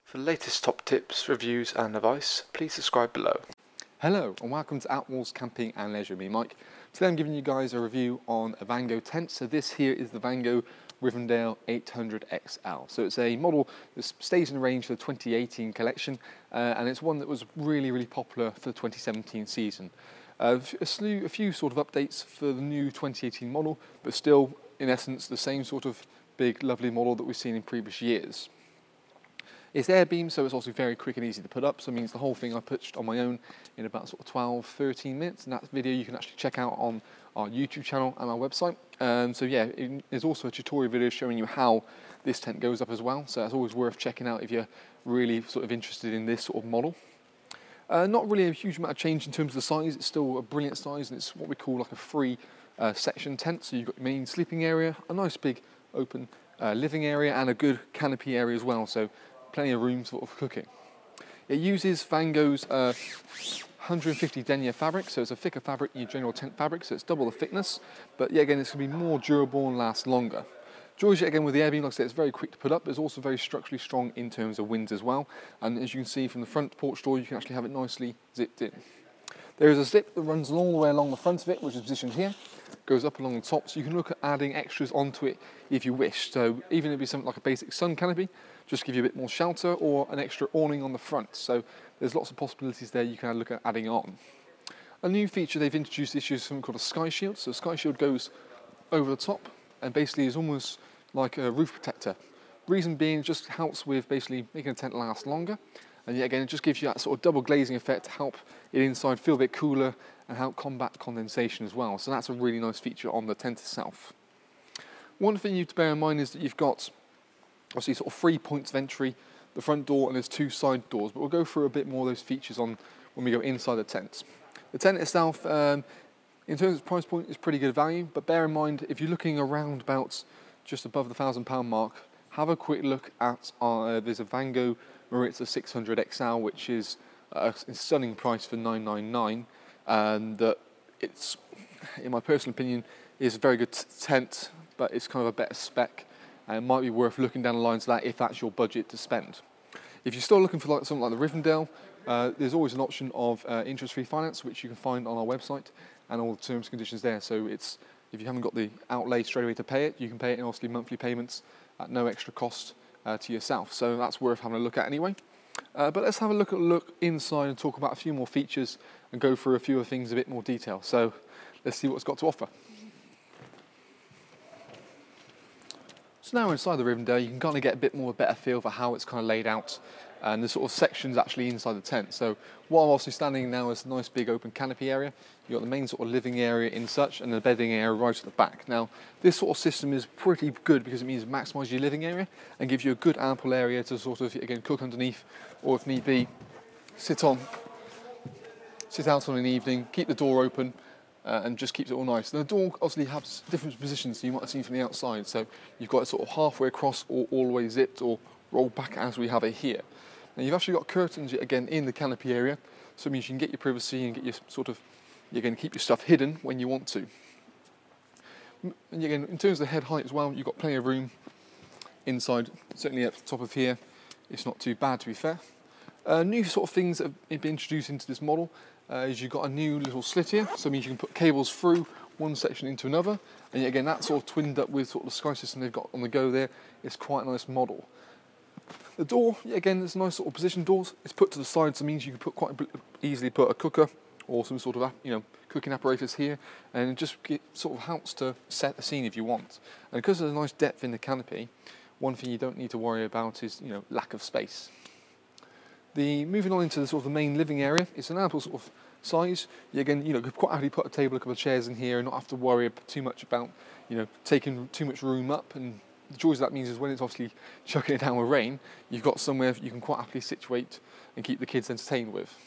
For the latest top tips, reviews and advice, please subscribe below. Hello and welcome to Attwoolls Camping and Leisure. Me, Mike. Today I'm giving you guys a review on a Vango tent. So this here is the Vango Rivendale 500XL. So it's a model that stays in the range for the 2018 collection, and it's one that was really popular for the 2017 season. A few sort of updates for the new 2018 model, but still in essence the same sort of big lovely model that we've seen in previous years. It's air beam, so it's also very quick and easy to put up, so it means the whole thing I pitched on my own in about sort of 12-13 minutes, and that video you can actually check out on our YouTube channel and our website. So yeah, there's also a tutorial video showing you how this tent goes up as well, so that's always worth checking out if you're really sort of interested in this sort of model. Not really a huge amount of change in terms of the size. It's still a brilliant size, and it's what we call like a free section tent. So you've got your main sleeping area, a nice big open living area, and a good canopy area as well. So plenty of room sort of cooking. It uses Vango's 150 denier fabric, so it's a thicker fabric than your general tent fabric, so it's double the thickness. But yeah, again, it's going to be more durable and last longer. Joys it again with the air beam, like I said, it's very quick to put up. It's also very structurally strong in terms of winds as well. And as you can see from the front porch door, you can actually have it nicely zipped in. There is a zip that runs all the way along the front of it, which is positioned here, goes up along the top, so you can look at adding extras onto it if you wish. So even if it be something like a basic sun canopy, just give you a bit more shelter, or an extra awning on the front. So there's lots of possibilities there you can look at adding on. A new feature they've introduced this year is something called a sky shield. So a sky shield goes over the top and basically is almost like a roof protector. Reason being, it just helps with basically making a tent last longer. And yet again, it just gives you that sort of double glazing effect to help it inside feel a bit cooler and help combat condensation as well. So that's a really nice feature on the tent itself. One thing you have to bear in mind is that you've got obviously sort of 3 points of entry, the front door, and there's 2 side doors, but we'll go through a bit more of those features on when we go inside the tent. The tent itself, in terms of price point, is pretty good value, but bear in mind, if you're looking around about just above the £1,000 mark, have a quick look at there's a Vango Rivendale 600XL, which is a stunning price for $999, and it's, in my personal opinion, is a very good tent, but it's kind of a better spec, and it might be worth looking down the lines of that if that's your budget to spend. If you're still looking for something like the Rivendell, there's always an option of interest-free finance, which you can find on our website, and all the terms and conditions there. So it's, if you haven't got the outlay straight away to pay it, you can pay it in obviously monthly payments at no extra cost to yourself. So that's worth having a look at anyway. But let's have a look inside and talk about a few more features and go through a few of things in a bit more detail. So let's see what it's got to offer. So now inside the Rivendell, you can kind of get a bit more better feel for how it's kind of laid out, and the sort of sections actually inside the tent. So while I'm also standing now is a nice big open canopy area, you've got the main sort of living area in such, and the bedding area right at the back. Now this sort of system is pretty good because it means it maximises your living area and gives you a good ample area to sort of, again, cook underneath, or if need be, sit out on an evening, keep the door open, and just keeps it all nice. And the door obviously has different positions, so you might have seen from the outside. So you've got it sort of halfway across or all the way zipped or rolled back as we have it here. Now you've actually got curtains again in the canopy area, so it means you can get your privacy and get your sort of, you're going to keep your stuff hidden when you want to. And again, in terms of the head height as well, you've got plenty of room inside, certainly at the top of here. It's not too bad, to be fair. New sort of things that have been introduced into this model is you've got a new little slit here, so it means you can put cables through one section into another, and yet again that's sort of twinned up with sort of the sky system they've got on the go there. It's quite a nice model. The door, yet again, there's nice sort of position doors. It's put to the side, so it means you can put quite easily put a cooker or some sort of cooking apparatus here, and it just sort of helps to set the scene if you want. And because there's a nice depth in the canopy, one thing you don't need to worry about is lack of space. Moving on into the sort of the main living area, it's an ample sort of size. You could quite happily put a table, a couple of chairs in here, and not have to worry too much about taking too much room up. And the joys that means is when it's obviously chucking it down with rain, you've got somewhere you can quite happily situate and keep the kids entertained with.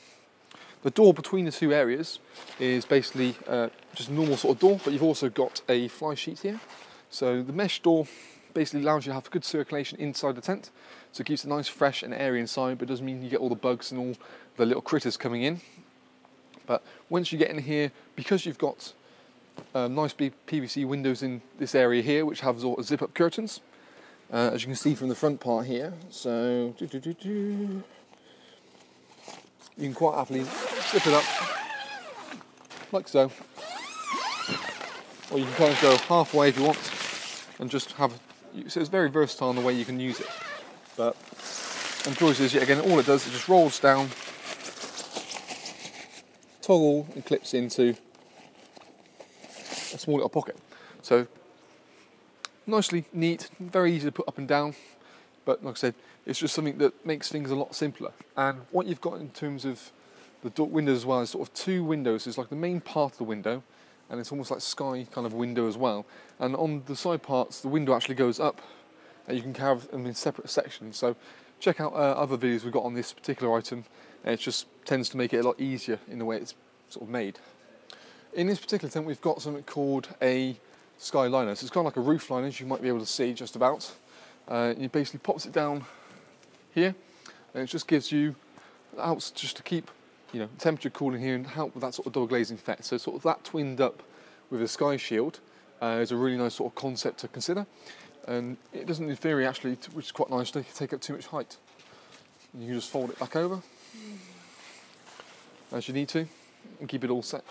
The door between the two areas is basically just a normal sort of door, but you've also got a fly sheet here. So the mesh door basically allows you to have good circulation inside the tent, so it keeps it nice, fresh and airy inside, but it doesn't mean you get all the bugs and all the little critters coming in. But once you get in here, because you've got nice big PVC windows in this area here, which have sort of zip-up curtains, as you can see from the front part here. So you can quite happily slip it up like so, or you can kind of go halfway if you want and just have. So it's very versatile in the way you can use it. But and choice is, yet again, all it does is just rolls down, toggle, and clips into a small little pocket. So nicely neat, very easy to put up and down. But like I said, it's just something that makes things a lot simpler. And what you've got in terms of the door windows as well is sort of two windows. It's like the main part of the window, and it's almost like sky kind of window as well. And on the side parts, the window actually goes up, and you can have them in separate sections. So check out other videos we've got on this particular item, and it just tends to make it a lot easier in the way it's sort of made. In this particular tent, we've got something called a sky liner. So it's kind of like a roof liner, as you might be able to see just about. It basically pops it down here, and it just gives you helps just to keep, you know, temperature cool in here and help with that sort of double glazing effect. So sort of that twinned up with a sky shield is a really nice sort of concept to consider, and it doesn't interfere actually, which is quite nice, to take up too much height. And you can just fold it back over as you need to and keep it all set.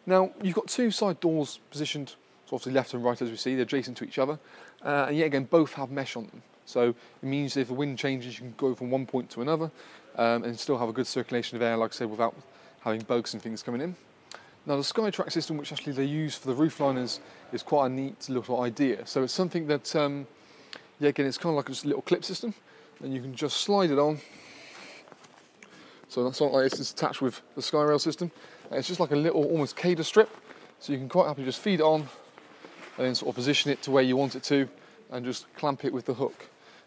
Now you've got two side doors positioned, so obviously left and right as we see, they're adjacent to each other, and yet again both have mesh on them. So it means if the wind changes, you can go from one point to another and still have a good circulation of air, like I said, without having bugs and things coming in. Now the Skytrack system, which actually they use for the roof liners, is quite a neat little idea. So it's something that, yeah, again, it's kind of like just a little clip system, and you can just slide it on. So that's not like it's attached with the Skyrail system. And it's just like a little almost cater strip, so you can quite happily just feed it on and then sort of position it to where you want it to and just clamp it with the hook.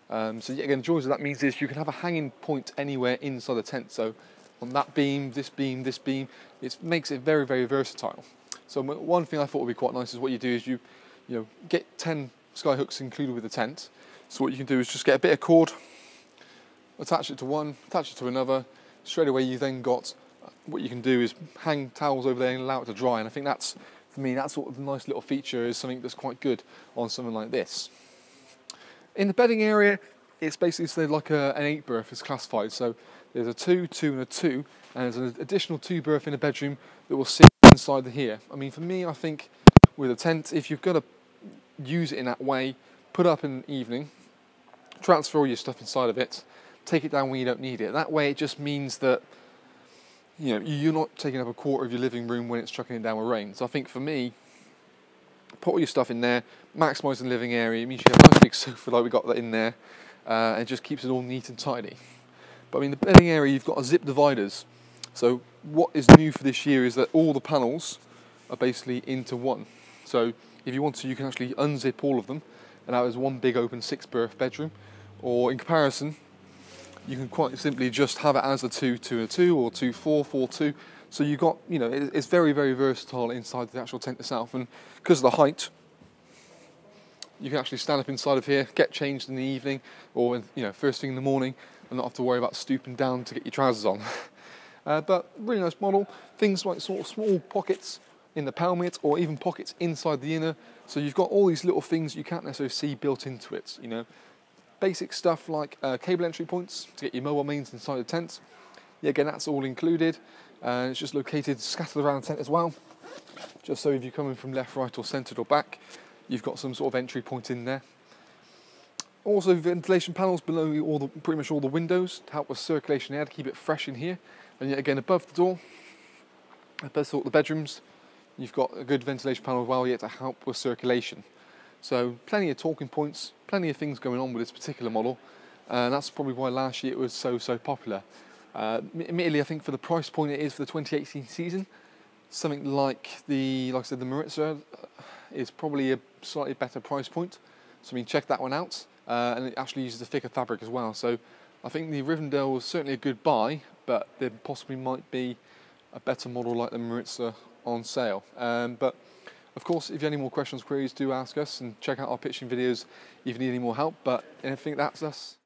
So yet again, the joys of that means is you can have a hanging point anywhere inside the tent. So on that beam, this beam, this beam, it makes it very, very versatile. So one thing I thought would be quite nice is what you do is you know, get 10 sky hooks included with the tent. So what you can do is just get a bit of cord, attach it to one, attach it to another. Straight away you then got, what you can do is hang towels over there and allow it to dry. And I think that's, for me, that's sort of a nice little feature, is something that's quite good on something like this. In the bedding area, it's basically like an 8 berth is classified. So there's a 2, 2 and a 2, and there's an additional 2 berth in a bedroom that will sit inside here. I mean, for me, I think with a tent, if you've got to use it in that way, put up in the evening, transfer all your stuff inside of it, take it down when you don't need it. That way it just means that, you know, you're not taking up a quarter of your living room when it's chucking it down with rain. So I think for me, put all your stuff in there, maximise the living area. It means you have a nice big sofa like we got that in there, and it just keeps it all neat and tidy. But I mean, the bedding area, you've got a zip dividers. So what is new for this year is that all the panels are basically into one. So if you want to, you can actually unzip all of them, and that is one big open 6 berth bedroom. Or in comparison, you can quite simply just have it as a 2, 2 and a 2, or 2, 4, 4, 2. So you've got, you know, it's very, very versatile inside the actual tent itself. And because of the height, you can actually stand up inside of here, get changed in the evening, or, you know, first thing in the morning, and not have to worry about stooping down to get your trousers on. But really nice model. Things like sort of small pockets in the pelmet, or even pockets inside the inner. So you've got all these little things you can't necessarily see built into it, you know. Basic stuff like cable entry points to get your mobile mains inside the tent. Yeah, again, that's all included. It's just located, scattered around the tent as well. Just so if you're coming from left, right, or centred or back, you've got some sort of entry point in there. Also, ventilation panels below pretty much all the windows to help with circulation air, to keep it fresh in here. And yet again, above the door, above sort of the bedrooms, you've got a good ventilation panel as well yet to help with circulation. So plenty of talking points, plenty of things going on with this particular model, and that's probably why last year it was so popular. Admittedly, I think for the price point it is for the 2018 season, something like I said, the Maritza is probably a slightly better price point. So I mean, check that one out, and it actually uses a thicker fabric as well. So I think the Rivendell was certainly a good buy, but there possibly might be a better model like the Maritza on sale. But of course, if you have any more questions, queries, do ask us, and check out our pitching videos if you need any more help. But I think that's us.